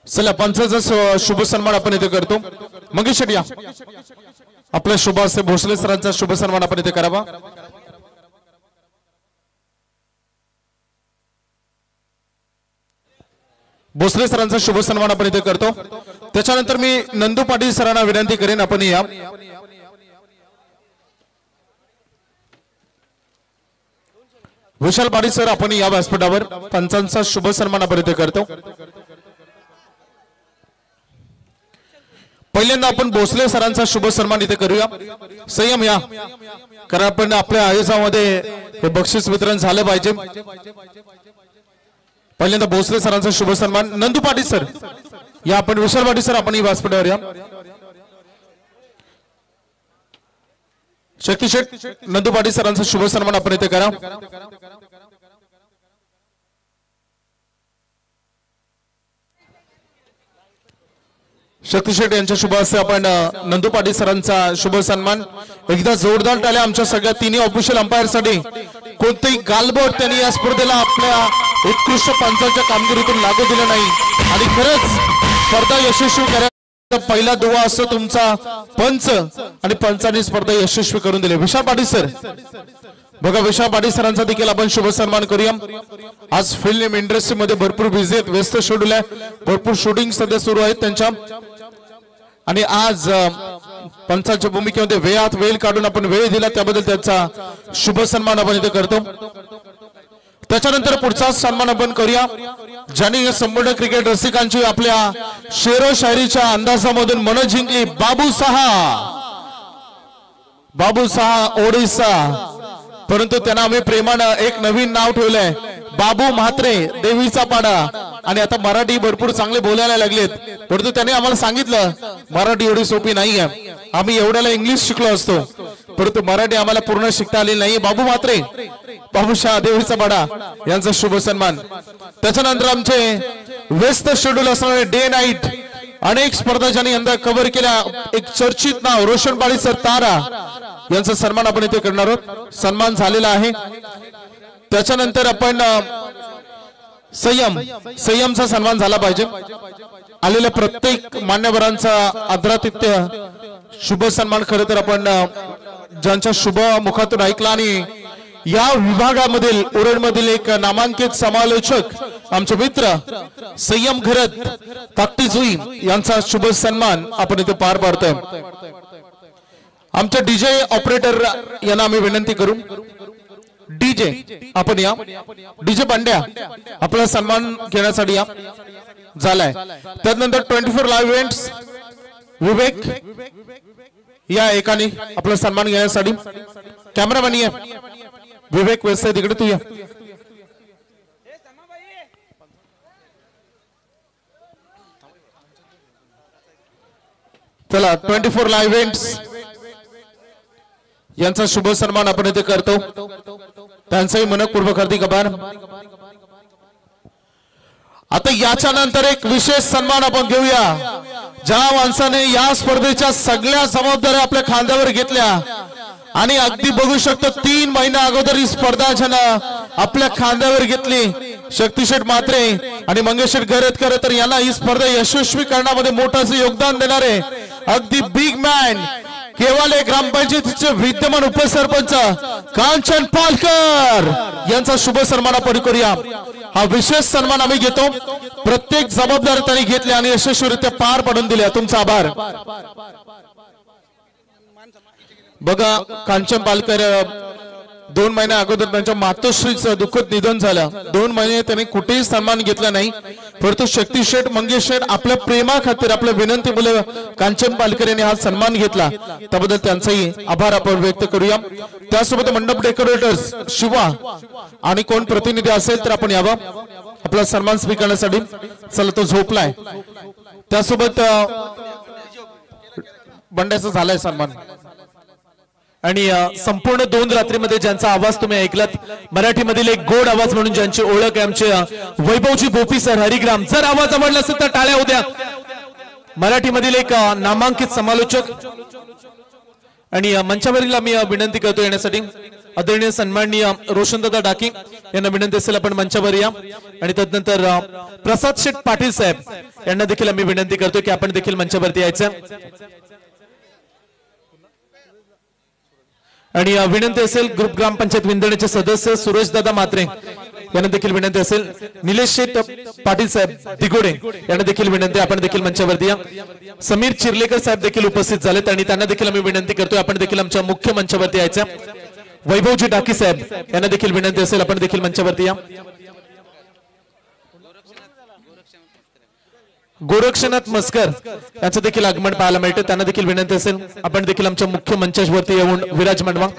चला पंचाचा शुभ सन्मान आपण इथे करतो। मंगेश शेट या आपल्या शुभ हस्ते भोसले सरांचा शुभ सन्मान आपण इथे करावा। भोसले सरांचा शुभ सन्मान आपण इथे करतो। त्याच्यानंतर मी नंदू पाटील सरांना विनंती करेन आपण या। विशाल पाटील सर आपण या व्यासपीठावर पंचांचा शुभ सन्मान आपण इथे करतो। पहिल्यांदा आपण भोसले सरांचा शुभ सन्मान इथे करूया। संयम या कारण आपण आपल्या आयोजनामध्ये हे बक्षीस वितरण झालं पाहिजे। पहिल्यांदा भोसले सरांचा शुभ सन्मान नंदू पाटील सर या आपण विशाल पाटील सर आपण व्यासपीठावर या। शक्ती शेठ नंदू पाटील सरांचा शुभ सन्मान आपण इथे करा। शक्ती शेठ यांच्या शुभ हस्ते आपण नंदू पाटील सरांचा शुभ सन्मान। एकदा जोरदार टाळ्या आमच्या सगळ्या तिन्ही ऑफिशियल अंपायर साठी। कोणतेही गालबोट त्यांनी या स्पर्धेला आपल्या उत्कृष्ट पंचांच्या कामगिरीतून लागू दिलं नाही आणि खरंच स्पर्धा यशस्वी करायचा पहिला दुवा असतो तुमचा पंच आणि पंचांनी स्पर्धा यशस्वी करून दिली। विशाल पाटील सर बघा विशाल पाटील सरांचा देखील आपण शुभ सन्मान करूया। आज फिल्म इंडस्ट्रीमध्ये भरपूर बिझी आहेत, व्यस्त शेड्यूल आहे, भरपूर शूटिंग सध्या सुरू आहेत त्यांच्या आणि आज पंचांच्या भूमिकेमध्ये वेळात वेळ काढून आपण वेळ दिला त्याबद्दल त्यांचा शुभ सन्मान आपण इथे करतो। त्याच्यानंतर पुढचा सन्मान आपण करूया ज्यांनी संपूर्ण क्रिकेट रसिकांची आपल्या शेरो शायरीच्या अंदाजामधून मन जिंकली। बाबू सहा ओडिसा, परंतु त्यांना आम्ही प्रेमानं एक नवीन नाव ठेवलंय बाबू म्हात्रे देवीचा पाडा। आणि आता मराठी भरपूर चांगले बोलायला लागलेत, परंतु त्यांनी आम्हाला सांगितलं मराठी एवढी सोपी नाहीये, आम्ही एवढ्याला इंग्लिश शिकलो असतो परंतु मराठी आम्हाला पूर्ण शिकता आली नाही। बाबू म्हात्रे बाबूशाह देवीचा पाडा यांचा शुभ सन्मान। त्याच्यानंतर आमचे व्यस्त शेड्यूल असणारे डे नाईट अनेक स्पर्धा ज्यांनी यंदा कव्हर केल्या एक चर्चित नाव रोशन पाटील सर तारा यांचा सन्मान आपण इथे करणार आहोत। सन्मान झालेला आहे। त्याच्यानंतर आपण संयमचा सन्मान झाला पाहिजे। आलेल्या प्रत्येक मान्यवरांचा आदरातिथ्य शुभ सन्मान खरं तर आपण ज्यांच्या शुभ मुखातून ऐकला आणि या विभागामधील उरणमधील एक नामांकित समालोचक आमचे मित्र संयम घरत ताकटीजुई यांचा शुभ सन्मान आपण इथे पार पाडतोय। आमच्या डीजे ऑपरेटर यांना आम्ही विनंती करू डीजे आपण या डीजे पांड्या आपला सन्मान घेण्यासाठी या झालाय। त्यानंतर 24 लाईव्ह इव्हेंट्स विवेक या एकाने आपला सन्मान घेण्यासाठी कॅमेरामॅन या विवेक वैसे तिकडे तू या। चला 24 लाईव्ह इव्हेंट्स यांचा शुभ सन्मान आपण इथे करतो। त्यांचाही मनपूर्वक हार्दिक आभार। आता याच्या नंतर एक विशेष सन्मान आपण घेऊया ज्या माणसाने या स्पर्धेच्या सगळ्या जबाबदाऱ्या आपल्या खांद्यावर घेतल्या आणि अगदी बघू शकतो 3 महिना अगोदर ही स्पर्धा ज्यानं आपल्या खांद्यावर घेतली शक्ती शेठ म्हात्रे आणि मंगेश शेठ घरतकर तर यांना ही स्पर्धा यशस्वी करण्यामध्ये मोठं योगदान देणारे अगदी बिग मॅन केवाले ग्रामपंचायतीचे विद्यमान उपसरपंच कांचन पालकर यांचा शुभ सन्मान आपण करूया। हा विशेष सन्मान आम्ही घेतो। प्रत्येक जबाबदारी त्यांनी घेतली आणि यशस्वीरित्या पार पाडून दिल्या। तुमचा आभार। बघा कांचन पालकर 2 महिन्या अगोदर त्यांच्या मातोश्रीचं दुःखद निधन झालं। 2 महिने त्यांनी कुठेही सन्मान घेतला नाही, परंतु शक्ती शेठ मंगेश शेठ आपल्या प्रेमा खातीर आपल्या विनंतीमुळे कांचन पालकर यांनी हा सन्मान घेतला त्याबद्दल त्यांचाही आभार आपण व्यक्त करूया। त्यासोबत मंडप डेकोरेटर्स शिवा आणि कोण प्रतिनिधी असेल तर आपण यावं आपला सन्मान स्वीकारण्यासाठी। चला तो झोपलाय। त्यासोबत बंड्याचा झालाय सन्मान आणि संपूर्ण 2 रात्रीमध्ये ज्यांचा आवाज तुम्ही ऐकलात मराठीमधील एक गोड आवाज म्हणून ज्यांची ओळख आहे आमचे वैभवजी बोपी सर हरिग्राम। जर आवाज आवडला असेल तर टाळ्या होत्या। मराठीमधील एक नामांकित समालोचक आणि मंचावरील आम्ही विनंती करतो येण्यासाठी आदरणीय सन्माननीय रोशनदादा डाकी यांना विनंती असेल आपण मंचावर या आणि तदनंतर प्रसाद शेठ पाटील साहेब यांना देखील आम्ही विनंती करतो की आपण देखील मंचावरती यायचं आणि विनंती असेल ग्रुप ग्रामपंचायत विंदणीचे सदस्य सुरेश दादा मात्रे यांना देखील विनंती असेल निलेश शेठ पाटील साहेब दिगोडे यांना देखील विनंती आपण देखील मंचावरती या समीर चिर्लेकर साहेब देखील उपस्थित झालेत आणि त्यांना देखील आम्ही विनंती करतोय आपण देखील आमच्या मुख्य मंचावरती यायचं वैभवजी डाकी साहेब यांना देखील विनंती असेल आपण देखील मंचावरती या गोरक्षनाथ मस्कर यांचं देखील आगमन पाहायला मिळतं त्यांना देखील विनंती असेल आपण देखील आमच्या मुख्य मंचावरती येऊन विराजमान व्हा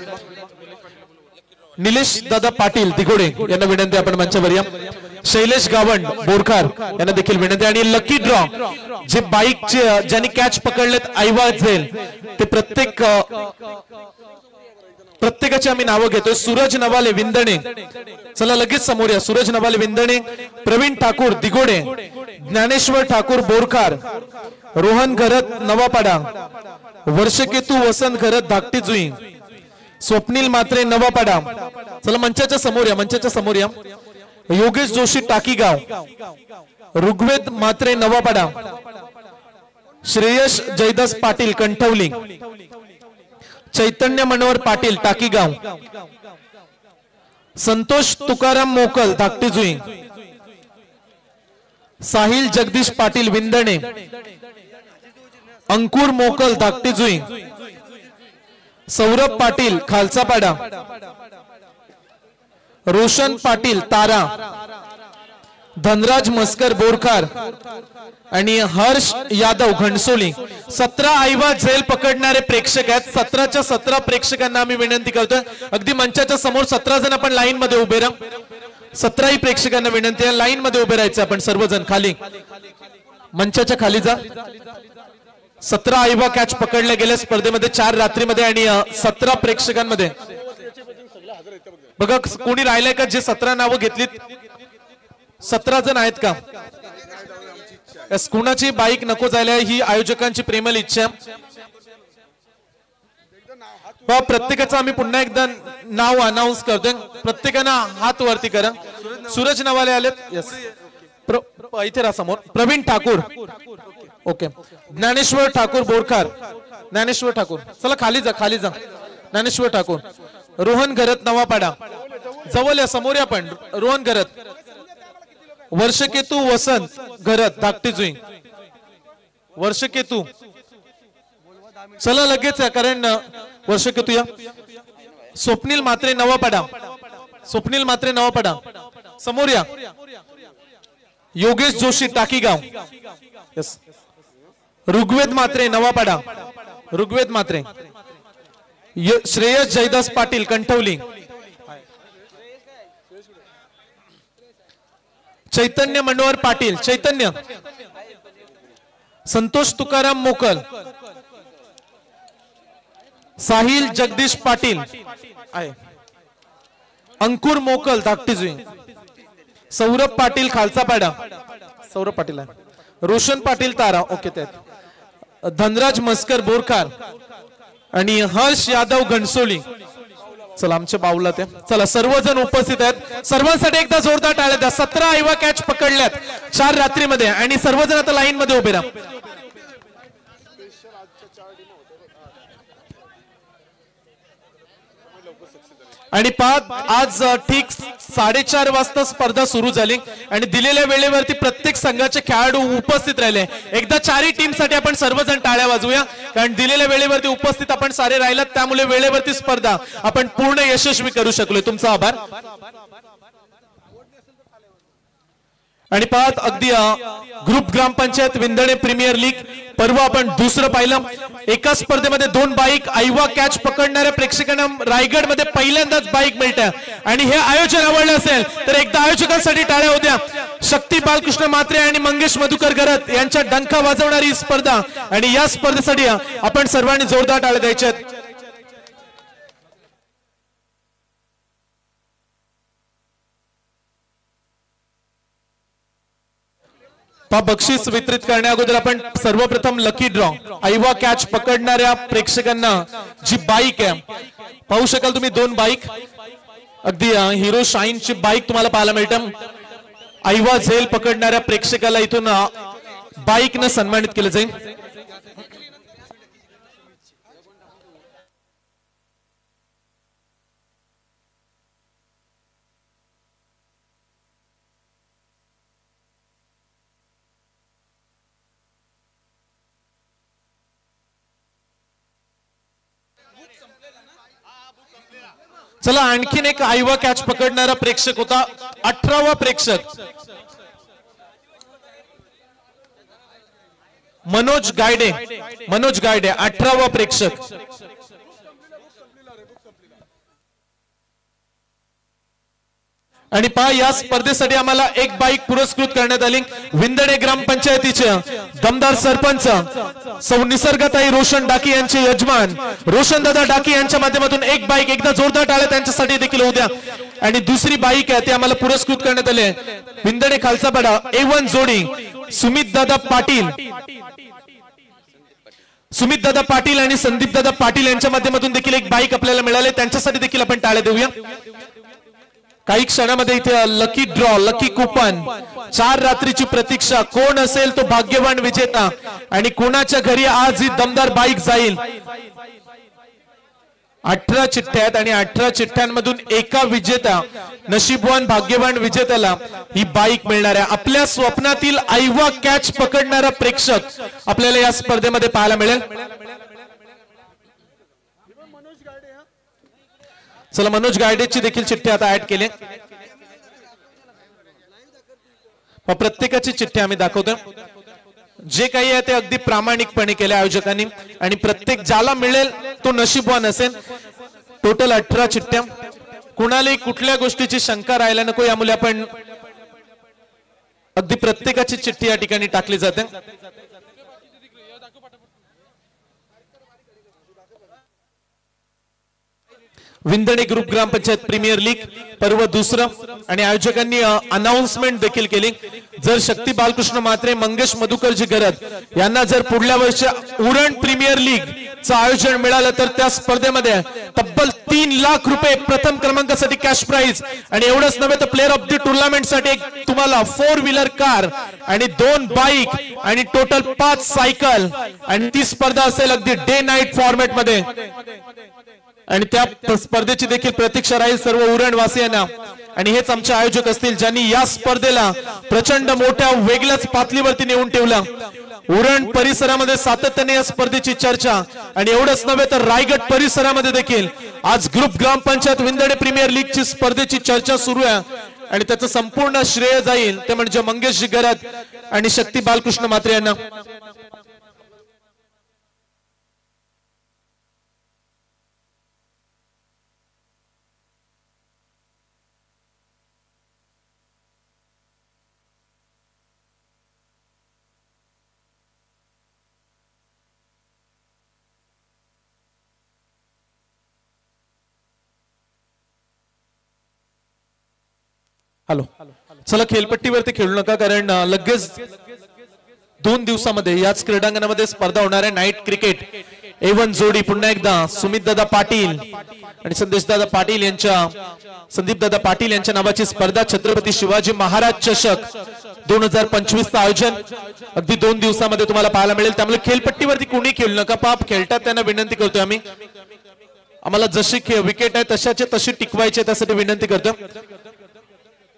निलेश दादा पाटील दिगोडे यांना विनंती आपण मंचावर या शैलेश गावंड बोरखार यांना देखील विनंती आणि लकी ड्रॉ जे बाईकचे ज्यांनी कॅच पकडलेत ऐवज जाईल ते प्रत्येकाची आम्ही नावं घेतोय सूरज नवाले विंदणे चला लगेच समोर या सूरज नवाले विंदणे प्रवीण ठाकूर दिगोडे ज्ञानेश्वर ठाकूर बोरखार रोहन घरत नवापाडा वर्षकेतू वसंत घरत धाकटी जुई स्वप्नील मात्रे नवापाडा चला मंचाच्या समोर या योगेश जोशी टाकीगाव ऋग्वेद मात्रे नवापाडा श्रेयश जयदास पाटील कंठवली चैतन्य मनोहर पाटील टाकीगाव संतोष तुकाराम मोकल धाकटी जुई साहिल जगदीश पाटील विंदणे अंकुर मोकल धाकटी जुई सौरभ पाटील खालसापाडा रोशन पाटील तारा धनराज मस्कर बोरखार आणि हर्ष यादव घणसोली 17 ऐवज झेल पकडणारे प्रेक्षक आहेत 17च्या 17 प्रेक्षकांना आम्ही विनंती करतोय अगदी मंचाच्या समोर 17 जण आपण लाईन मध्ये उभे राहा 17 प्रेक्षकांना विनंती आहे लाईन मध्ये उभे राहायचं आपण सर्वजण खाली मंचाच्या खाली जा 17 ऐवा कॅच पकडले गेले स्पर्धेमध्ये 4 रात्रीमध्ये आणि 17 प्रेक्षकांमध्ये बघा कोणी राहिलंय का जे 17 नावं घेतलीत 17 जण आहेत का कुणाची बाईक नको जायला ही आयोजकांची प्रेमल इच्छा प्रत्येकाचं आम्ही पुन्हा एकदा नाव अनाउन्स करतोय प्रत्येकानं हात वरती करा सूरज नवाले आलेत यस इथे राहा समोर प्रवीण ठाकूर ओके ज्ञानेश्वर ठाकूर बोरखार ज्ञानेश्वर ठाकूर चला खाली जा ज्ञानेश्वर ठाकूर रोहन घरत नवापाडा जवळ या समोर या पण रोहन घरत वर्षकेतू वसंत घरत धाकटी जुई वर्षकेतू चला लगेच या कारण वर्षकेतू या स्वप्नील मात्रे नवापाडा समोर या योगेश जोशी टाकीगाव यस ऋग्वेद मात्रे नवापाडा ऋग्वेद मात्रे श्रेयस जयदास पाटील कंठवली चैतन्य मनोहर पाटील चैतन्य संतोष तुकाराम मोकल साहिल जगदीश पाटील आहे अंकुर मोकल धाकटी जुई सौरभ पाटील खालसापाडा सौरभ पाटील आहे रोशन पाटील तारा ओके त्यात धनराज मस्कर बोरखार आणि हर्ष यादव घणसोली चला आमच्या बाऊला ते चला सर्वजण उपस्थित आहेत सर्वांसाठी एकदा जोरदार टाळ्या द्या 17 ऐवा कॅच पकडल्यात 4 रात्रीमध्ये आणि सर्वजण आता लाईन मध्ये उभे राहा आणि आज ठीक 4:30 वाजता स्पर्धा सुरू झाली आणि दिलेल्या वेळेवरती प्रत्येक संघाचे खेळाडू उपस्थित राहिले एकदा 4ही टीमसाठी आपण सर्वजण टाळ्या वाजवूया कारण दिलेल्या वेळेवरती उपस्थित आपण सारे राहिलात त्यामुळे वेळेवरती स्पर्धा आपण पूर्ण यशस्वी करू शकलो तुमचा आभार आणि अगदी group Grampanchayat Vindane premier league पर्व आपण दुसरं पाहिलं एका स्पर्धेमध्ये 2 बाईक ऐवा कॅच पकडणाऱ्या प्रेक्षकांना रायगड मध्ये पहिल्यांदाच बाईक मिळते आणि हे आयोजन आवडलं असेल तर एकदा आयोजकांसाठी टाळ्या होत्या शक्ती बालकृष्ण मात्रे आणि मंगेश मधुकर गरत यांच्या डंका वाजवणारी स्पर्धा आणि या स्पर्धेसाठी आपण सर्वांनी जोरदार टाळ्या द्यायच्यात बक्षीस वितरित करण्या अगोदर आपण सर्वप्रथम लकी ड्रॉ ऐवा कॅच पकडणाऱ्या प्रेक्षकांना जी बाईक आहे पाहू शकाल तुम्ही 2 बाईक अगदी हिरो शाईनची बाईक तुम्हाला पाहायला मिळतं. आईवा झेल पकडणाऱ्या प्रेक्षकाला इथून बाईकनं सन्मानित केलं जाईल. चला आणखीन एक आईवा कॅच पकडणारा प्रेक्षक होता. 18वा प्रेक्षक मनोज गायडे. मनोज गायडे 18वा प्रेक्षक. आणि पहा या स्पर्धेसाठी आम्हाला एक बाईक पुरस्कृत करण्यात आली. विंदडे ग्रामपंचायतीचे दमदार सरपंच सौ निसर्गताई रोशन डाकी यांचे यजमान रोशन दादा डाकी यांच्या माध्यमातून एक बाईक, एकदा जोरदार टाळ्या त्यांच्यासाठी देखील होत्या. आणि दुसरी बाईक आहे ती आम्हाला पुरस्कृत करण्यात आली. विंदडे खालचा पाडा A1 जोडी सुमित दादा पाटील. सुमित दादा पाटील आणि संदीप दादा पाटील यांच्या माध्यमातून देखील एक बाईक आपल्याला मिळाले. त्यांच्यासाठी देखील आपण टाळ्या देऊया. काही क्षणामध्ये इथे लकी ड्रॉ, लकी कुपन, 4 रात्रीची प्रतीक्षा. कोण असेल तो भाग्यवान विजेता आणि कोणाच्या घरी आज ही दमदार बाईक जाईल. 18 चिठ्ठ्या आहेत आणि 18 चिठ्ठ्यांमधून एका विजेता नशीबवान भाग्यवान विजेत्याला ही बाईक मिळणार आहे. आपल्या स्वप्नातील आईवा कॅच पकडणारा प्रेक्षक आपल्याला या स्पर्धेमध्ये पाहायला मिळेल. चला मनोज गायडेची देखील चिठ्ठी आता ऍड केली. प्रत्येकाची चिठ्ठी आम्ही दाखवतो. जे काही आहे ते अगदी प्रामाणिकपणे केले आयोजकांनी आणि प्रत्येक ज्याला मिळेल तो नशीबवान असेल. टोटल 18 चिठ्ठ्या. कुणालाही कुठल्या गोष्टीची शंका राहायला नको यामुळे आपण अगदी प्रत्येकाची चिठ्ठी या ठिकाणी टाकली जाते. विंदणे ग्रुप ग्रामपंचायत प्रीमियर लीग पर्व 2 आणि आयोजकांनी अनाउन्समेंट देखील केली. जर शक्ती बालकृष्ण मात्रे, मंगेश मधुकरजी गरज यांना जर पुढल्या वर्षी उरण प्रीमियर लीग चं आयोजन मिळालं तर त्या स्पर्धेमध्ये तब्बल 3 लाख रुपये प्रथम क्रमांकासाठी कॅश प्राइज. आणि एवढंच नव्हे तर प्लेअर ऑफ द टुर्नामेंट साठी तुम्हाला 4 व्हीलर कार आणि 2 बाईक आणि टोटल 5 सायकल. आणि ती स्पर्धा असेल अगदी डे नाईट फॉर्मॅट मध्ये. आणि त्या स्पर्धेची देखील प्रतीक्षा राहील सर्व उरणवासियांना. आणि हेच आमचे आयोजक असतील ज्यांनी या स्पर्धेला प्रचंड मोठ्या वेगळ्याच पातळीवरती नेऊन ठेवला. उरण परिसरामध्ये सातत्याने या स्पर्धेची चर्चा. आणि एवढंच नव्हे तर रायगड परिसरामध्ये देखील आज ग्रुप ग्रामपंचायत विंदडे प्रीमियर लीगची स्पर्धेची चर्चा सुरू आहे. आणि त्याचं संपूर्ण श्रेय जाईल ते म्हणजे मंगेशजी गरज आणि शक्ती बालकृष्ण मात्रे यांना. हॅलो, चला खेळपट्टीवरती खेळू नका कारण लगेच 2 दिवसामध्ये याच क्रीडांगणामध्ये स्पर्धा होणार आहे. नाईट क्रिकेट A1 जोडी पुन्हा एकदा सुमित दादा पाटील आणि संदेश दादा पाटील यांच्या संदीप दादा पाटील यांच्या नावाची स्पर्धा. छत्रपती शिवाजी महाराज चषक 2025 चं आयोजन अगदी 2 दिवसामध्ये तुम्हाला पाहायला मिळेल. त्यामुळे खेळपट्टीवरती कोणी खेळू नका. पाप खेळतात त्यांना विनंती करतोय आम्ही. आम्हाला जशी विकेट आहे तशाचे तशी टिकवायचे त्यासाठी विनंती करतो.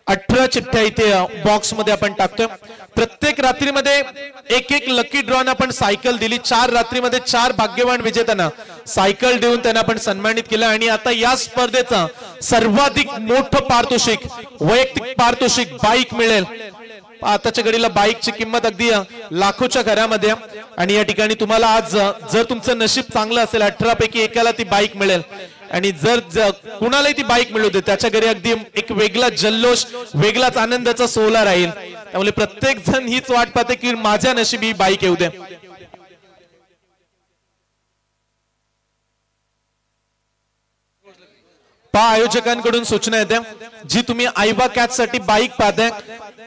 18 चिठ्ठ्या इथे बॉक्स मध्ये आपण टाकतोय. प्रत्येक रात्रीमध्ये एक लकी ड्रॉन आपण सायकल दिली. 4 रात्रीमध्ये 4 भाग्यवान विजेत्यांना सायकल देऊन त्यांना आपण सन्मानित केलं. आणि आता या स्पर्धेचा सर्वाधिक मोठं पारितोषिक वैयक्तिक पारितोषिक बाईक मिळेल. आताच्या घडीला बाईकची किंमत अगदी लाखोच्या घरामध्ये. आणि या ठिकाणी तुम्हाला आज जर तुमचं नशीब चांगलं असेल 18 पैकी एकाला ती बाईक मिळेल. आणि जर कुणालाही ती बाईक मिळू दे त्याच्या घरी अगदी एक वेगळा जल्लोष वेगळाच आनंदाचा सोहळा राहील. त्यामुळे प्रत्येक जण हीच वाट पाहते की माझ्या नशिबी ही बाईक येऊ दे. आयोजकांकडून सूचना येते जी तुम्ही आईबा कॅच साठी बाईक पाहताय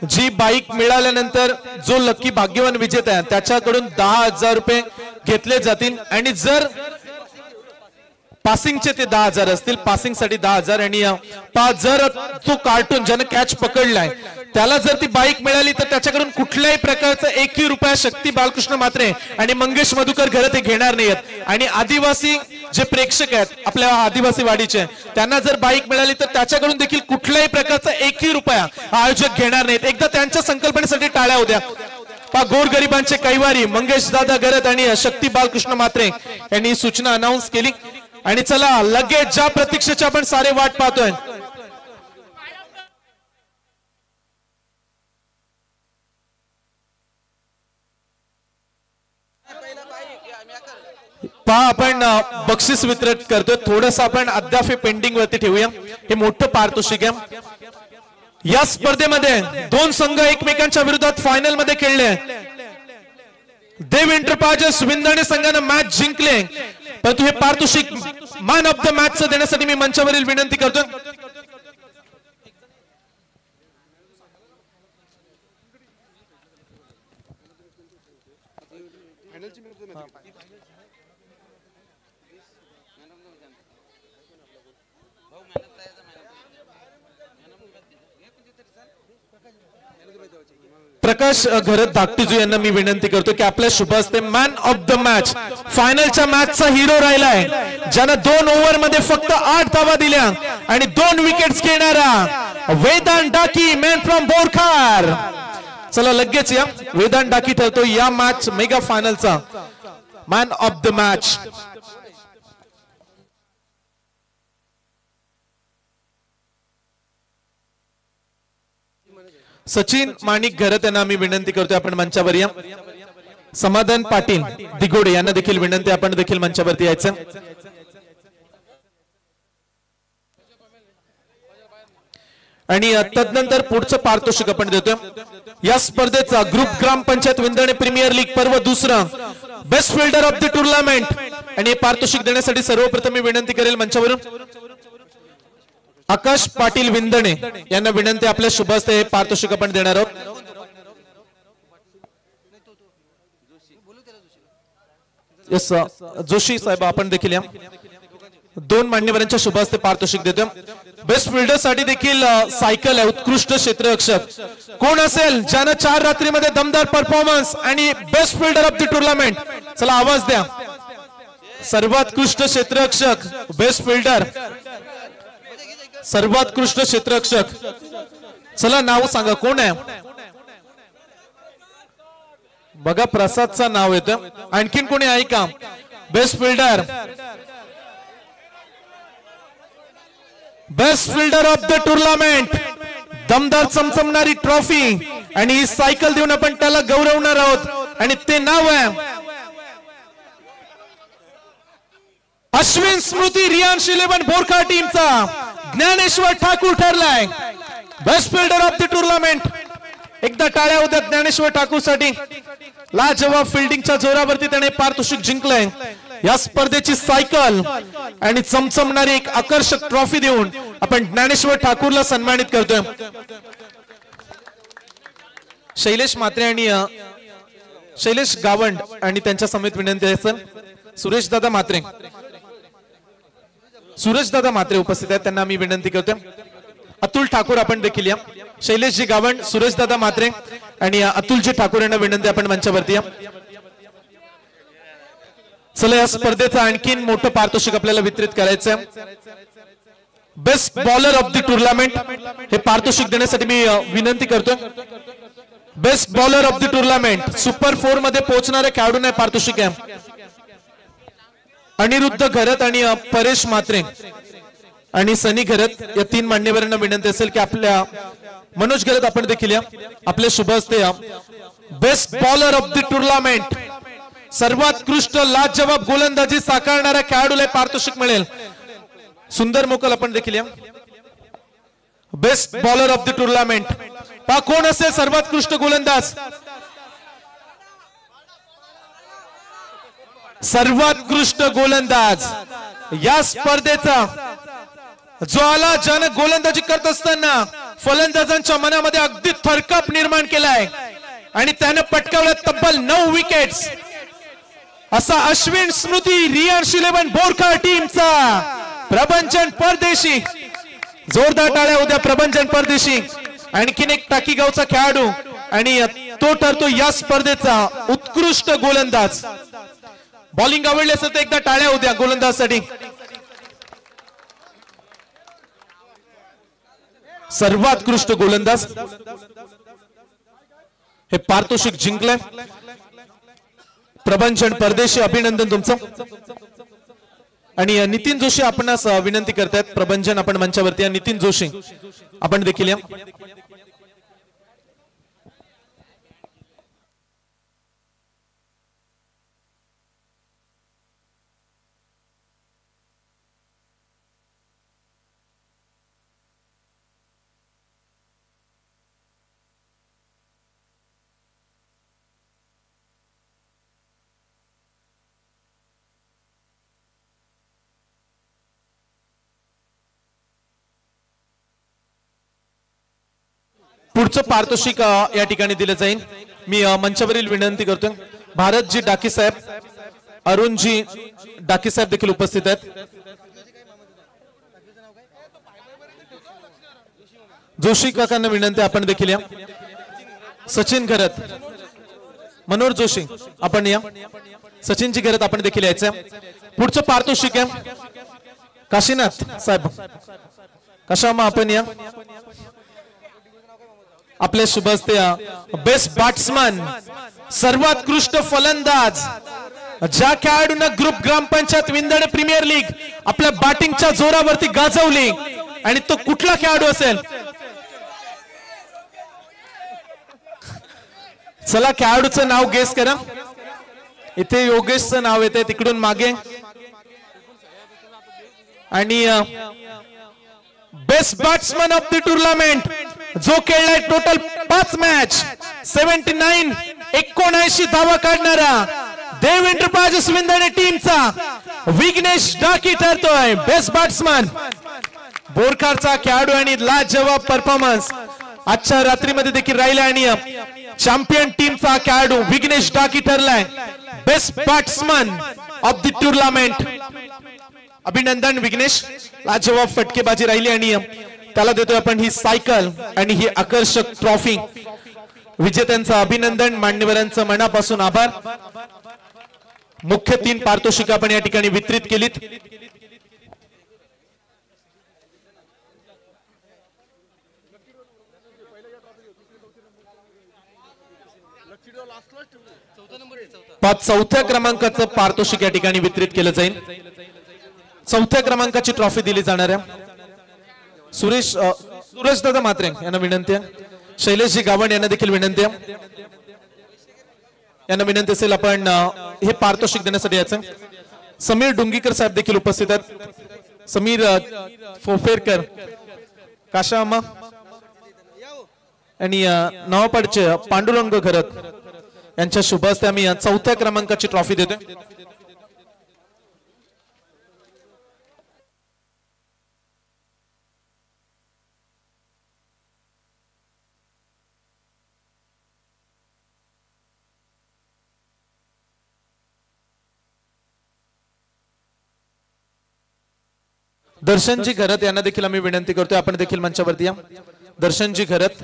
जी बाईक मिळाल्यानंतर जो लकी भाग्यवान विजेता आहे त्याच्याकडून 10,000 रुपये घेतले जातील. आणि जर पासिंगचे ते 10,000 असतील, पासिंग साठी 10,000 आणि जर तो कार्टून ज्याने कॅच पकडलाय त्याला जर ती बाईक मिळाली तर त्याच्याकडून कुठल्याही प्रकारचा 1 रुपया शक्ती बालकृष्ण म्हात्रे आणि मंगेश मधुकर घरत हे घेणार नाहीत। आणि आदिवासी जे प्रेक्षक आहेत आपल्या आदिवासी वाडीचे त्यांना जर बाईक मिळाली तर त्याच्याकडून देखील कुठल्याही प्रकारचा 1 रुपया आयोजक घेणार नाहीत। एकदा त्यांच्या संकल्पनेसाठी टाळ्या होत्या। गोरगरिबांचे कैवारी मंगेश दादा घरत आणि शक्ती बालकृष्ण म्हात्रे यांनी सूचना अनाउन्स केली आणि चला लगेच ज्या प्रतीक्षेची आपण सारे वाट पाहतोय आपण बक्षीस वितरित करतोय। थोडस आपण अद्याप पेंडिंग वरती ठेवूया, हे मोठं पारितोषिक आहे। या स्पर्धेमध्ये 2 संघ एकमेकांच्या विरोधात फायनल मध्ये खेळले। देव एंटरप्राइजेस विंदणे संघाने मॅच जिंकले, परंतु हे पारितोषिक मॅन ऑफ द मॅच देण्यासाठी मी मंचावरील विनंती करतोय। प्रकाश घरत धाकटीजू यांना मी विनंती करतो की आपल्या शुभ हस्ते मॅन ऑफ द मॅच फायनलच्या मॅचचा हिरो राहिलाय, ज्याने 2 ओव्हर मध्ये फक्त 8 धावा दिल्या आणि 2 विकेट्स घेणारा वेदांत डाकी मॅन फ्रॉम बोरखार। चला लगेच या वेदांत डाकी ठरतो या मॅच मेगा फायनलचा man of the match. Sachin Manik Gharat यांना आम्ही विनंती करतोय आपण मंचावर या। समाधान पाटील दिगोडे यांना देखील विनंती आपण देखील मंचावरती यायचं। आणि तदनंतर पुढचं पारितोषिक आपण देतोय। या स्पर्धेचा group Grampanchayat Vindane premier league पर्व 2 best fielder of the tournament आणि हे पारितोषिक देण्यासाठी सर्वप्रथम मी विनंती करेल मंचावरून आकाश पाटील विंदणे यांना विनंती, आपल्या शुभ हस्ते हे पारितोषिक आपण देणार आहोत। यस जोशी साहेब आपण देखील या 2 मान्यवरांच्या शुभ हस्ते पारितोषिक देतो। बेस्ट फिल्डर साठी देखील सायकल आहे। उत्कृष्ट क्षेत्ररक्षक कोण असेल ज्याने 4 रात्रीमध्ये दमदार परफॉर्मन्स आणि best fielder of the tournament, चला आवाज द्या। सर्वोत्कृष्ट क्षेत्ररक्षक बेस्ट फिल्डर सर्वोत्कृष्ट क्षेत्ररक्षक, चला नाव सांगा कोण आहे बघा। प्रसादचं नाव येतं, आणखीन कोणी आहे का? Best fielder best fielder of the tournament, दमदार चमचमणारी ट्रॉफी आणि ही सायकल देऊन आपण त्याला गौरवणार आहोत आणि ते नाव आहे अश्विन स्मृती रियांश 11 बोरखार टीमचा ज्ञानेश्वर ठाकूर ठरलाय best fielder of the tournament. एकदा टाळ्या होत्या ज्ञानेश्वर ठाकूर साठी। लाजवाब फिल्डिंगच्या जोरावरती त्याने पारितोषिक जिंकलंय। या स्पर्धेची सायकल आणि चमचमणारी एक आकर्षक ट्रॉफी देऊन आपण ज्ञानेश्वर ठाकूरला सन्मानित करतोय। शैलेश म्हात्रे आणि शैलेश गावंड आणि त्यांच्या समेत विनंती आहे सर सुरेश दादा म्हात्रे उपस्थित आहेत, त्यांना मी विनंती करतोय। अतुल ठाकूर आपण देखील या। शैलेशजी गावंड, सुरेश दादा म्हात्रे आणि अतुलजी ठाकूर यांना विनंती आपण मंचावरती या। चला या स्पर्धेचं आणखीन मोठं पारितोषिक आपल्याला वितरित करायचं आहे। Best bowler of the tournament हे पारितोषिक देण्यासाठी मी विनंती करतोय। Best bowler of the tournament super 4 मध्ये पोहोचणाऱ्या खेळाडूंना पारितोषिक आहे। अनिरुद्ध घरत आणि परेश म्हात्रे आणि सनी घरत या 3 मान्यवरांना विनंती असेल की आपल्या मनोज घरत आपण देखील या। आपले शुभ हस्ते या best bowler of the tournament सर्वोत्कृष्ट लाजवाब गोलंदाजी साकारणाऱ्या खेळाडूला पारितोषिक मिळेल। सुंदर मोकल आपण देखील या। Best bowler of the tournament पा कोण असेल सर्वोत्कृष्ट गोलंदाज, सर्वोत्कृष्ट गोलंदाज या स्पर्धेचा जो आला ज्याने गोलंदाजी करत असताना फलंदाजांच्या मनामध्ये अगदी थरकाप निर्माण केलाय आणि त्याने पटकावल्या तब्बल 9 विकेट्स। असा अश्विन स्मृती रियांश 11 बोरकर टीमचा प्रभंजन परदेशी. जोरदार टाळ्या उद्या प्रभंजन परदेशी. आणखीन एक टाकीगावचा खेळाडू आणि तो ठरतो या स्पर्धेचा उत्कृष्ट गोलंदाज. बॉलिंग आवडली असेल तर एकदा टाळ्या उद्या गोलंदाजसाठी. सर्वात उत्कृष्ट गोलंदाज हे पारितोषिक जिंकले. प्रभंजन परदेशी अभिनंदन तुमचं. आणि नितीन जोशी आपणास विनंती करतायत. प्रभंजन आपण मंचावरती. नितीन जोशी आपण देखील या. पुढचं पारितोषिक या ठिकाणी दिलं जाईल. मी मंचावरील विनंती करतोय. भारतजी डाकी साहेब, अरुणजी डाकी साहेब देखील उपस्थित आहेत. जोशी काकांना विनंती आपण देखील या. सचिन घरत, मनोहर जोशी आपण या. सचिनजी घरत आपण देखील यायचं. पुढचं पारितोषिक आहे काशीनाथ साहेब, कशामा आपण या. आपले शुभ हस्ते बेस्ट बॅट्समन, सर्वात उत्कृष्ट फलंदाज, ज्या खेळाडूंना group Grampanchayat Vindane premier league आपल्या बॅटिंगच्या जोरावरती गाजवली. आणि तो कुठला खेळाडू असेल? चला खेळाडूचं नाव गेस करा. इथे योगेशचं नाव येते तिकडून मागे. आणि best batsman of the tournament जो खेळलाय टोटल 5 मॅच 79 धावा काढणारा देव एंटरप्राइजेस विंदणे टीमचा विघ्नेश डाकी ठरतोय बेस्ट बॅट्समन. बोरकरचा खेळाडू आणि लाजवाब परफॉर्मन्स आजच्या रात्रीमध्ये देखील राहिला. आणि चॅम्पियन टीमचा खेळाडू विघ्नेश डाकी ठरलाय best batsman of the tournament. अभिनंदन विघ्नेश, लाजवाब फटकेबाजी राहिली. आणि त्याला देतोय आपण ही सायकल आणि ही आकर्षक ट्रॉफी. विजेत्यांचं अभिनंदन, मान्यवरांचं मनापासून आभार. मुख्य 3 पारितोषिक आपण या ठिकाणी वितरित केलीत. चौथ्या क्रमांकाचं पारितोषिक या ठिकाणी वितरित केलं जाईल. चौथ्या क्रमांकाची ट्रॉफी दिली जाणार आहे. सूरज दादा म्हात्रे यांना विनंती आहे. शैलेशजी गावण यांना देखील विनंती आहे. यांना विनंती असेल आपण हे पारितोषिक देण्यासाठी याचं. समीर डुंगीकर साहेब देखील उपस्थित आहेत. समीर फोफेरकर, काशामा आणि नवापाडचे पांडुरंग घरत यांच्या शुभ हस्ते आम्ही चौथ्या क्रमांकाची ट्रॉफी देतोय. दर्शनजी घरत यांना देखील आम्ही विनंती करतोय आपण देखील मंचावरती या. दर्शनजी घरत.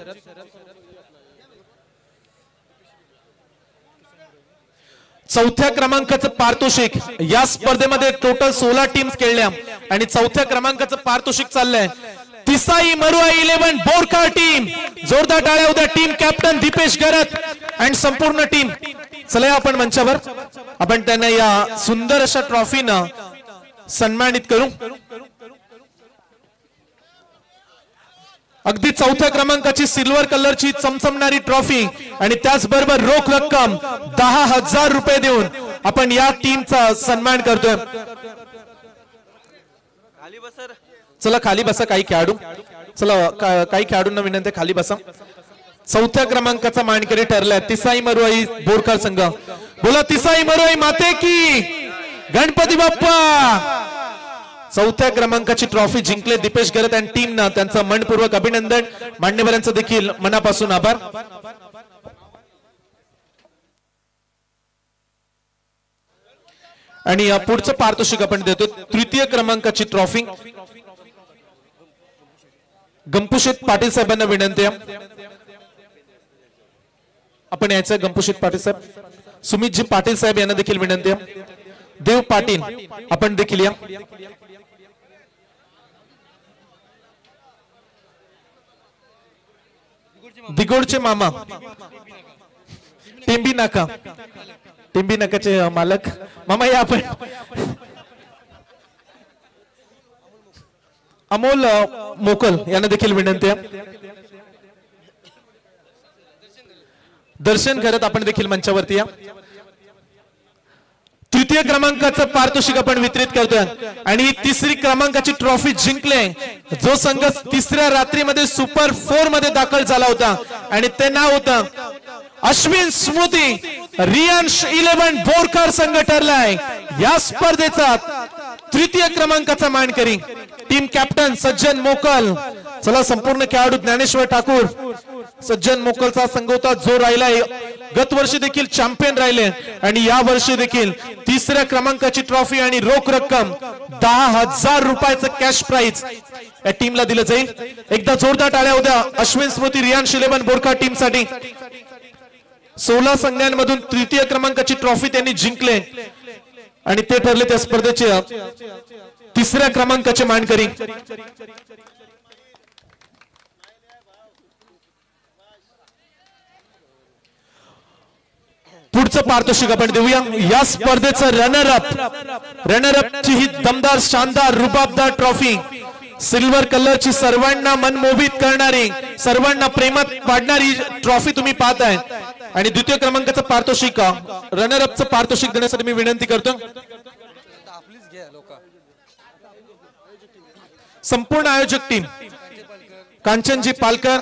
चौथ्या क्रमांकाचं पारितोषिक. या स्पर्धेमध्ये टोटल 16 टीम्स खेळल्या आणि चौथ्या क्रमांकाचं पारितोषिक चाललंय तिसाई मरुआई 11 बोरकर टीम. जोरदार टाळ्या उद्या टीम कॅप्टन दीपेश घरत आणि संपूर्ण टीम. चला आपण मंचावर आपण त्यांना या सुंदर अशा ट्रॉफीनं सन्मानित करू. अगदी चौथ्या क्रमांकाची सिल्वर कलरची चमचमणारी ट्रॉफी आणि त्याचबरोबर रोख रक्कम 10,000 रुपये देऊन आपण या टीमचा सन्मान करतोय. चला खाली बसा काही खेळाडू. चला काही खेळाडूंना विनंती खाली बसा. चौथ्या क्रमांकाचा मानकरी ठरलाय तिसाई मरुआई बोरकर संघ. बोला तिसाई मरुआई माते की गणपती बाप्पा. चौथ्या क्रमांकाची ट्रॉफी जिंकले दीपेश घरत आणि टीमनं त्यांचं मनपूर्वक अभिनंदन. मान्यवरांचं देखील मनापासून आभार. आणि या पुढचं पारितोषिक आपण देतो तृतीय क्रमांकाची ट्रॉफी गंपुशेत पाटील साहेबांना विनंती आहे आपण यायचं गंपुशेत पाटील साहेब सुमितजी पाटील साहेब यांना देखील विनंती आहे देव पाटील आपण देखील या दिगोडचे मामा टेंबी नाकाचे मालक मामा या आपण अमोल मोकल यांना देखील विनंती आहे दर्शन करत आपण देखील मंचावरती या तृतीय क्रमांकाचं पारितोषिक आपण वितरित करतोय आणि तिसरी क्रमांकाची ट्रॉफी जिंकले जो संघ तिसऱ्या रात्रीमध्ये सुपर 4 मध्ये दाखल झाला होता आणि ते नाव होतं अश्विन स्मृती रियांश 11 बोरकर संघ ठरलाय या स्पर्धेचा तृतीय क्रमांकाचा मानकरी टीम कॅप्टन सज्जन मोकल चला संपूर्ण खेळाडू ज्ञानेश्वर ठाकूर सज्जन मोकलचा संघ होता जो राहिलाय गत वर्षी देखील चॅम्पियन राहिले आणि या वर्षी देखील तिसऱ्या क्रमांकाची ट्रॉफी आणि रोख रक्कम 10,000 रुपयाचं कॅश प्राइज या टीमला दिलं जाईल एकदा जोरदार टाळ्या होत्या अश्विन स्मृती रियांश 11 बोरकर टीम साठी 16 संघांमधून तृतीय क्रमांकाची ट्रॉफी त्यांनी जिंकले आणि ते ठरले त्या स्पर्धेचे तिसऱ्या क्रमांकाचे मानकरी पुढचं पारितोषिक आपण देऊया या स्पर्धेचं रनर अप ची ही दमदार शानदार रुबाबदार ट्रॉफी सिल्वर कलरची सर्वांना मनमोहित करणारी सर्वांना प्रेमात पाडणारी ट्रॉफी तुम्ही पाहताय आणि द्वितीय क्रमांकाचं पारितोषिक रनर अपचं पारितोषिक देण्यासाठी मी विनंती करतो संपूर्ण आयोजक टीम कांचनजी पालकर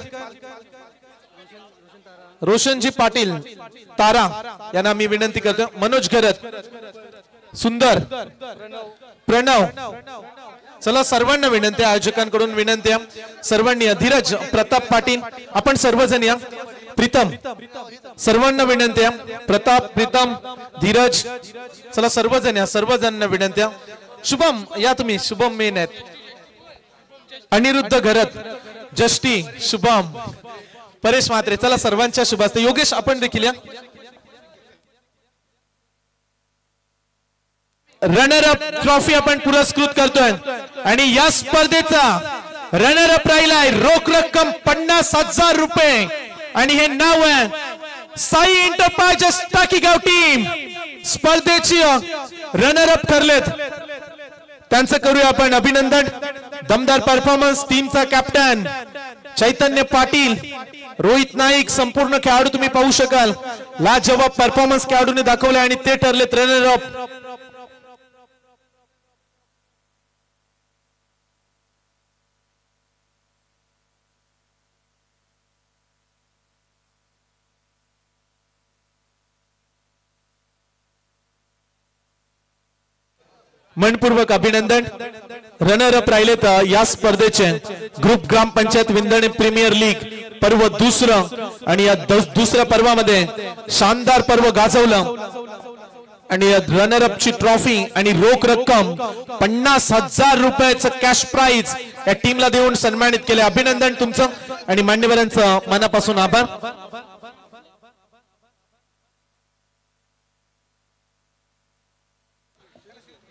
रोशनजी पाटील तारा यांना मी विनंती करतो मनोज घरत सुंदर प्रणव चला सर्वांना विनंती आयोजकांकडून विनंती सर्वांनी धीरज प्रताप पाटील आपण सर्वजण या प्रीतम सर्वांना विनंती प्रताप प्रीतम धीरज चला सर्वजण या सर्वजणांना विनंती शुभम या तुम्ही शुभम मेन आहेत अनिरुद्ध घरत जष्टी शुभम परेश म्हात्रे चला सर्वांच्या शुभास्ते योगेश आपण देखील या रनर अप ट्रॉफी आपण पुरस्कृत करतोय आणि या स्पर्धेचा रनर अप राहिलाय रोख रक्कम 50,000 रुपये आणि हे नाव आहे साई एंटरप्राइजेस टाकीगाव टीम स्पर्धेची रनर अप ठरलेत त्यांचं करूया आपण अभिनंदन दमदार परफॉर्मन्स टीमचा कॅप्टन चैतन्य पाटील रोहित नाईक संपूर्ण खेळाडू तुम्ही पाहू शकाल लाजवाब परफॉर्मन्स खेळाडूने दाखवले आणि ते ठरलेत रनर अप मनपूर्वक अभिनंदन रनर अप राहिलेत या स्पर्धेचे group Grampanchayat Vindane premier league पर्व दुसरं आणि या दुसऱ्या पर्वामध्ये शानदार पर्व गाजवलं आणि रनर अप ची ट्रॉफी आणि रोख रक्कम 50,000 रुपयाचं कॅश प्राइज या टीमला देऊन सन्मानित केले अभिनंदन तुमचं आणि मान्यवरांचं मनापासून आभार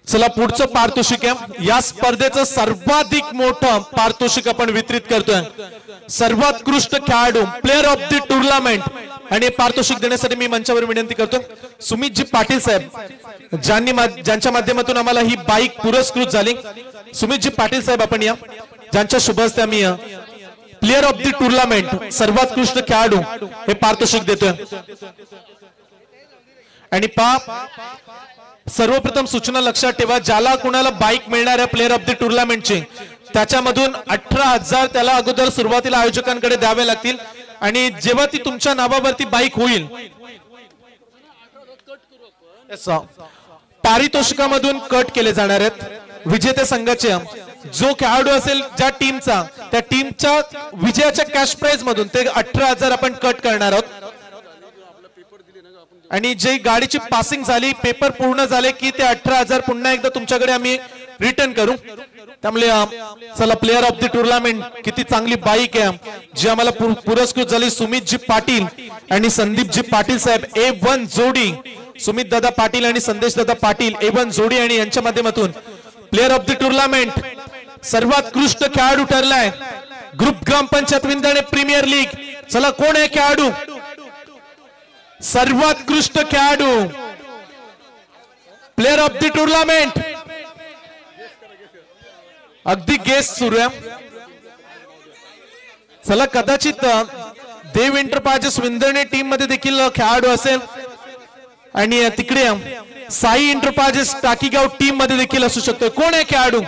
चला पुढचं पारितोषिक आहे या स्पर्धेचं सर्वाधिक मोठं पारितोषिक आपण वितरित करतोय सर्वोत्कृष्ट खेळाडू प्लेअर ऑफ द टुर्नामेंट आणि पारितोषिक देण्यासाठी मी मंचावर विनंती करतो सुमितजी पाटील साहेब ज्यांच्या माध्यमातून आम्हाला ही बाईक पुरस्कृत झाली सुमितजी पाटील साहेब आपण या ज्यांच्या शुभ हस्ते आम्ही प्लेअर ऑफ द टुर्नामेंट सर्वोत्कृष्ट खेळाडू हे पारितोषिक देतोय आणि सर्वप्रथम सूचना लक्षात ठेवा ज्याला कुणाला बाईक मिळणार आहे प्लेअर ऑफ द टुर्नामेंटची त्याच्यामधून 18,000 त्याला अगोदर सुरुवातीला आयोजकांकडे द्यावे लागतील आणि जेव्हा ती तुमच्या नावावरती बाईक होईल पारितोषिकामधून कट केले जाणार आहेत विजेते संघाचे जो खेळाडू असेल ज्या टीमचा त्या टीमच्या विजयाच्या कॅश प्राइज मधून ते 18,000 आपण कट करणार आहोत आणि जे गाडीची पासिंग झाली पेपर पूर्ण झाले की ते 18,000 पुन्हा एकदा तुमच्याकडे आम्ही रिटर्न करू. त्यामुळे चला प्लेअर ऑफ द टुर्नामेंट किती चांगली बाईक आहे जी आम्हाला पुरस्कृत झाली सुमितजी पाटील आणि संदीपजी पाटील साहेब A1 जोडी. सुमित दादा पाटील आणि संदेश दादा पाटील A1 जोडी आणि यांच्या माध्यमातून प्लेअर ऑफ द टुर्नामेंट सर्वोत्कृष्ट खेळाडू ठरलाय group Grampanchayat Vindane premier league. चला कोण आहे खेळाडू सर्वोत्कृष्ट खेळाडू प्लेअर ऑफ द टुर्नामेंट. अगदी गेस सुरू आहे. चला कदाचित देव एंटरप्राइजेस विंदणे टीम मध्ये देखील खेळाडू असेल आणि तिकडे साई एंटरप्राइजेस टाकीगाव टीम मध्ये देखील असू शकतो. कोण आहे खेळाडू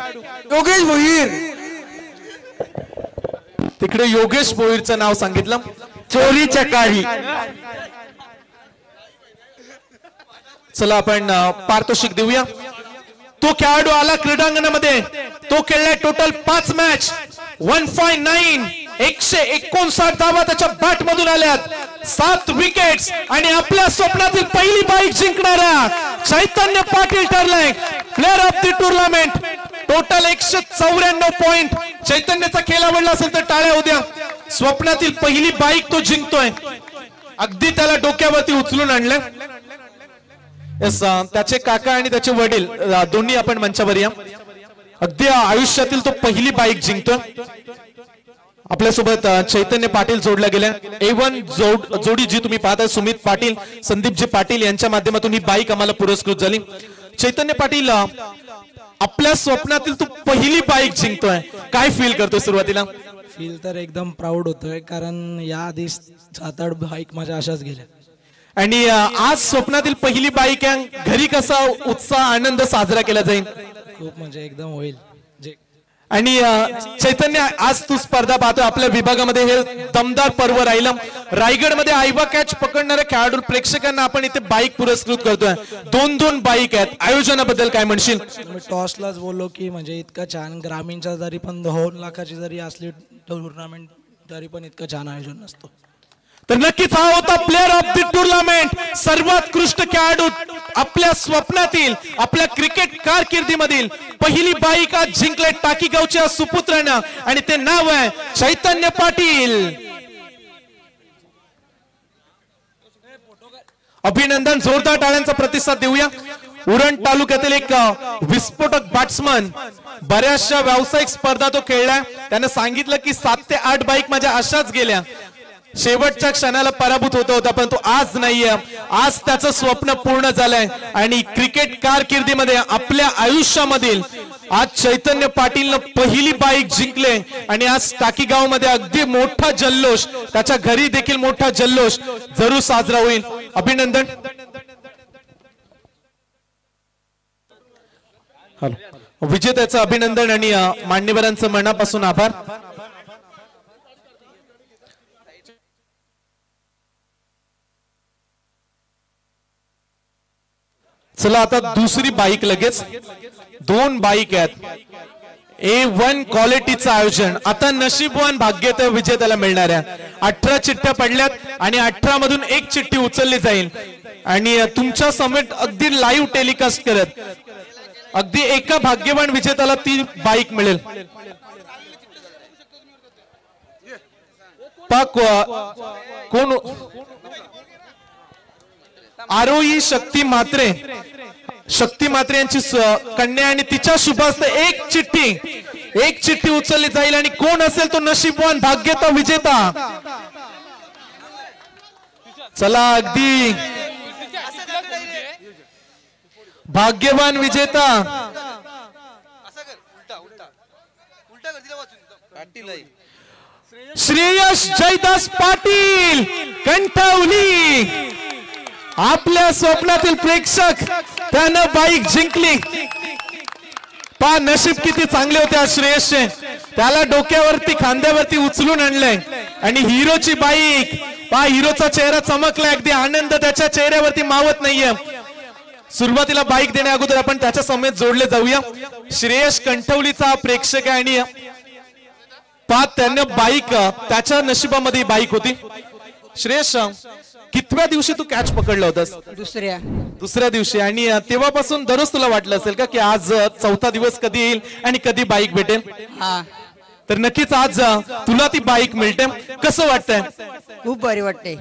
योगेश भोईर. तिकडे योगेश भोईरचं नाव सांगितलं. चोरी चकारी. चला आपण पारितोषिक देऊया. तो खेळाडू आला क्रीडांगणामध्ये. तो खेळलाय टोटल 5 मॅच 159 159 धावा त्याच्या बॅट मधून आल्यात 7 विकेट्स आणि आपल्या स्वप्नातील पहिली बाईक जिंकणारा चैतन्य पाटील ठरलाय player of the tournament. Total 194 point. चैतन्याचा खेळ आवडला असेल तर टाळ्या उद्या. स्वप्नातील पहिली बाईक तो जिंकतोय. अगदी त्याला डोक्यावरती उचलून आणलं. त्याचे काका आणि त्याचे वडील दोन्ही आपण मंचावर या. अगदी आयुष्यातील तो पहिली बाईक जिंकतोय. आपल्यासोबत चैतन्य पाटील जोडल्या गेल्या. A1 जोडी जी तुम्ही पाहताय सुमित पाटील संदीपजी पाटील यांच्या माध्यमातून ही बाईक आम्हाला पुरस्कृत झाली. चैतन्य पाटील आपल्या स्वप्नातील तू पहिली बाईक जिंकतोय काय फील करतोय सुरुवातीला. फील तर एकदम प्राऊड होतोय कारण या आधी 7-8 बाईक माझ्या अशाच गेल्या आणि आज स्वप्नातील पहिली बाईक आहे. घरी कसा उत्साह आनंद साजरा केला जाईल. खूप म्हणजे एकदम होईल. आणि चैतन्य आज तू स्पर्धा पाहतोय आपल्या विभागामध्ये हे दमदार पर्व राहिलं. रायगडमध्ये आयवा कॅच पकडणाऱ्या खेळाडू प्रेक्षकांना आपण इथे बाईक पुरस्कृत करतोय. 2 बाईक आहेत. आयोजनाबद्दल काय म्हणशील. मी टॉसलाच बोललो की म्हणजे इतका छान ग्रामीणच्या जरी पण 2 लाखाची जरी असली टुर्नामेंट तरी पण इतकं छान आयोजन नसतो. तर नक्कीच हा होता प्लेअर ऑफ द टुर्नामेंट सर्वोत्कृष्ट खेळाडू आपल्या स्वप्नातील आपल्या क्रिकेट कारकिर्दीमधील पहिली बाईक आज जिंकले टाकीगावच्या सुपुत्रांना आणि ते नाव आहे चैतन्य पाटील. अभिनंदन. जोरदार टाळ्यांचा प्रतिसाद देऊया. उरण तालुक्यातील एक विस्फोटक बॅट्समन बऱ्याचशा व्यावसायिक स्पर्धा तो खेळलाय. त्याने सांगितलं की 7 ते 8 बाईक माझ्या अशाच गेल्या. शेवटच्या क्षणाला पराभूत होता परंतु आज नाहीये. आज त्याचं स्वप्न पूर्ण झालंय आणि क्रिकेट कारकिर्दीमध्ये आपल्या आयुष्यामधील आज चैतन्य पाटीलनं पहिली बाईक जिंकले आणि आज टाकीगाव मध्ये अगदी मोठा जल्लोष त्याच्या घरी देखील मोठा जल्लोष जरूर साजरा होईल. अभिनंदन. विजेत्याचं अभिनंदन आणि मान्यवरांचं मनापासून आभार. चला आता दुसरी बाईक लगेच. 2 बाईक आहेत. A1 क्वालिटीचं आयोजन. आता नशीबवान भाग्य त्या विजेत्याला मिळणार आहे. 18 चिठ्ठ्या पडल्यात आणि 18 मधून 1 चिठ्ठी उचलली जाईल आणि तुमच्या समेत अगदी लाईव्ह टेलिकास्ट करत अगदी एका भाग्यवान विजेत्याला ती बाईक मिळेल. कोण आरोही शक्ती म्हात्रे यांची कन्या आणि तिच्या शुभ हस्ते 1 चिठ्ठी उचलली जाईल आणि कोण असेल तो नशीबवान भाग्यता विजेता. चला अगदी भाग्यवान विजेता श्रेयस जयदास पाटील कंठवली. आपल्या स्वप्नातील प्रेक्षक त्यानं बाईक जिंकली. पा नशीब किती चांगले होते आज श्रेयसचे. त्याला डोक्यावरती खांद्यावरती उचलून आणलंय आणि हिरोची बाईक. पा हिरोचा चेहरा चमकलाय. अगदी आनंद त्याच्या चेहऱ्यावरती मावत नाहीये. सुरुवातीला बाईक देण्या अगोदर आपण त्याच्या समेत जोडले जाऊया. श्रेयस कंठवलीचा प्रेक्षक आहे आणि पा त्यानं बाईक त्याच्या नशिबामध्ये बाईक होती. श्रेयस किती कितव्या दिवशी तू कॅच पकडला होतास? दुसऱ्या दिवशी. आणि तेव्हापासून दररोज तुला वाटलं असेल का की आज चौथा दिवस कधी येईल आणि कधी बाईक भेटेल? तर नक्कीच आज तुला ती बाईक मिळते. कसं वाटतंय? खूप भारी वाटते.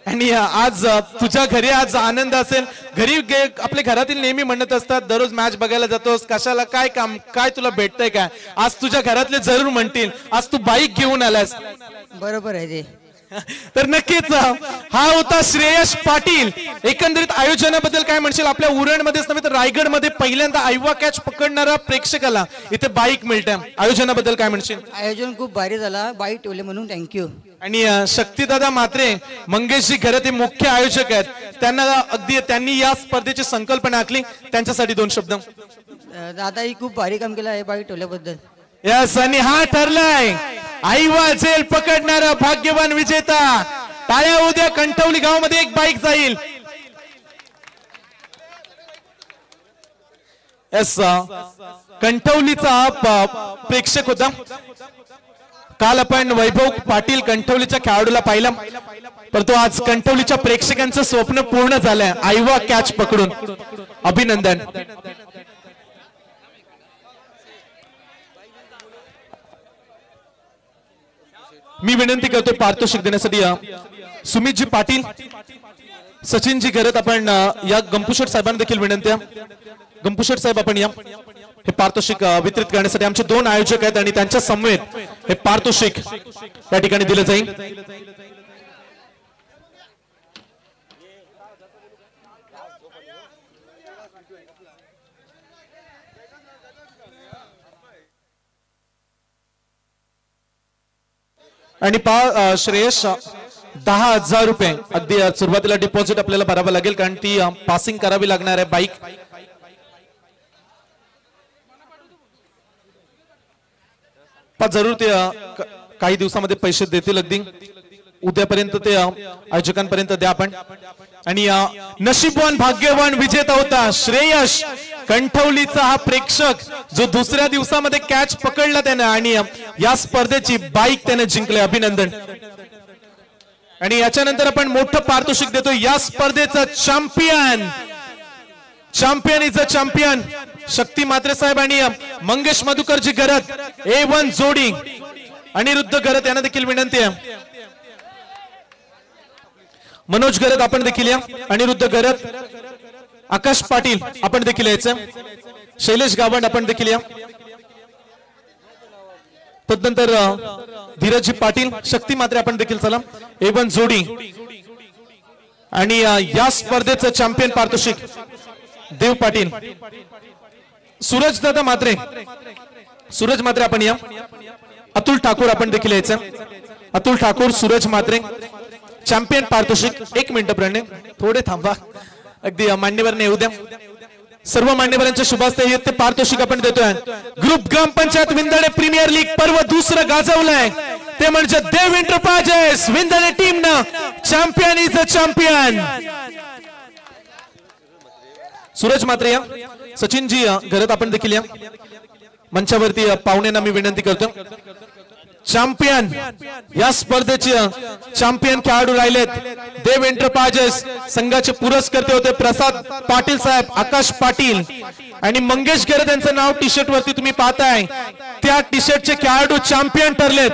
आणि आज तुझ्या घरी आज आनंद असेल. घरी आपल्या घरातील नेहमी म्हणत असतात दररोज मॅच बघायला जातोस, कशाला, काय काम, काय तुला भेटतंय काय? आज तुझ्या घरातले जरूर म्हणतील आज तू बाईक घेऊन आलास. बरोबर आहे ते. तर नक्कीच हा होता श्रेयश पाटील. एकंदरीत आयोजनाबद्दल काय म्हणशील? आपल्या उरणमध्येच नव्हे तर रायगडमध्ये पहिल्यांदा आयवा कॅच पकडणारा प्रेक्षकाला इथे बाईक मिळते. आयोजनाबद्दल काय म्हणशील? आयोजन खूप भारी झाला, बाईक ठेवले म्हणून थँक्यू. आणि शक्तीदादा म्हात्रे, मंगेशजी खरं ते मुख्य आयोजक आहेत. त्यांनी या स्पर्धेची संकल्पना आखली. त्यांच्यासाठी 2 शब्द. दादा ही खूप भारी काम केलं आहे बाईक ठेवल्याबद्दल. यस. आणि हा ठरलाय आईवा जेल पकडणारा भाग्यवान विजेता. टाळ्या उद्या कंठवली गावामध्ये एक बाईक जाईल. यस. कंठवलीचा प्रेक्षक होता. काल आपण वैभव पाटील कंठवलीच्या खेळाडूला पाहिला, परंतु आज कंठवलीच्या प्रेक्षकांचं स्वप्न पूर्ण झालंय आयवा कॅच पकडून. अभिनंदन. मी विनंती करतो पारितोषिक देण्यासाठी सुमितजी पाटील, सचिनजी घरत. आपण या गंपूशेठ साहेबांना देखील विनंती आहे. गंपूशेठ साहेब आपण या. हे पारितोषिक वितरित करण्यासाठी आमचे 2 आयोजक आहेत आणि त्यांच्या समवेत हे पारितोषिक त्या ठिकाणी दिलं जाईल. आणि श्रेयश 10,000 रुपये अगदी सुरुवातीला डिपॉझिट आपल्याला भरावं लागेल, कारण ती पासिंग करावी लागणार आहे बाईक. जरूर ते काही दिवसामध्ये पैसे देतील. अगदी उद्यापर्यंत ते आयोजकांपर्यंत द्या आपण. आणि नशीबवान भाग्यवान विजेता होता श्रेयश कंठवलीचा हा प्रेक्षक, जो दुसऱ्या दिवसामध्ये कॅच पकडला त्याने आणि या स्पर्धेची बाईक त्याने जिंकले. अभिनंदन. आणि याच्यानंतर आपण मोठं पारितोषिक देतो या स्पर्धेचा champion. Champion is a champion. शक्ती म्हात्रे साहेब आणि मंगेश मधुकरजी गरत A1 जोडी. अनिरुद्ध गरत यांना देखील विनंती आहे. मनोज गरत आपण देखील या. अनिरुद्ध गरत, आकाश पाटील आपण देखील यायचं. शैलेश गावंड आपण देखील या. तदनंतर धीरजजी पाटील, शक्ती म्हात्रे आपण देखील चला. A1 जोडी. आणि या स्पर्धेचं चॅम्पियन पारितोषिक देव पाटील. सूरज दादा म्हात्रे, सूरज म्हात्रे आपण या. अतुल ठाकूर आपण देखील यायचं. अतुल ठाकूर, सूरज म्हात्रे, चॅम्पियन पारितोषिक. 1 मिनिट प्रणय, थोडे थांबा. अगदी मान्यवरांना येऊ द्या. सर्व मान्यवरांच्या शुभास्ते ते पारितोषिक आपण देतोय. Group Grampanchayat Vindane premier league पर्व दुसरं गाजवलंय ते म्हणजे देव एंटरप्राइजेस विंदणे टीमनं champion is a champion. Suraj Mhatre या. सचिनजी घरात आपण देखील या. मंचावरती पाहुण्यांना मी विनंती करतो. चॅम्पियन या स्पर्धेचे चॅम्पियन खेळाडू राहिलेत देव एंटरप्राइजेस. संघाचे पुरस्कर्ते होते प्रसाद पाटील साहेब, आकाश पाटील आणि मंगेश गरत यांचं नाव टी शर्ट वरती तुम्ही पाहताय. त्या टी शर्टचे खेळाडू चॅम्पियन ठरलेत.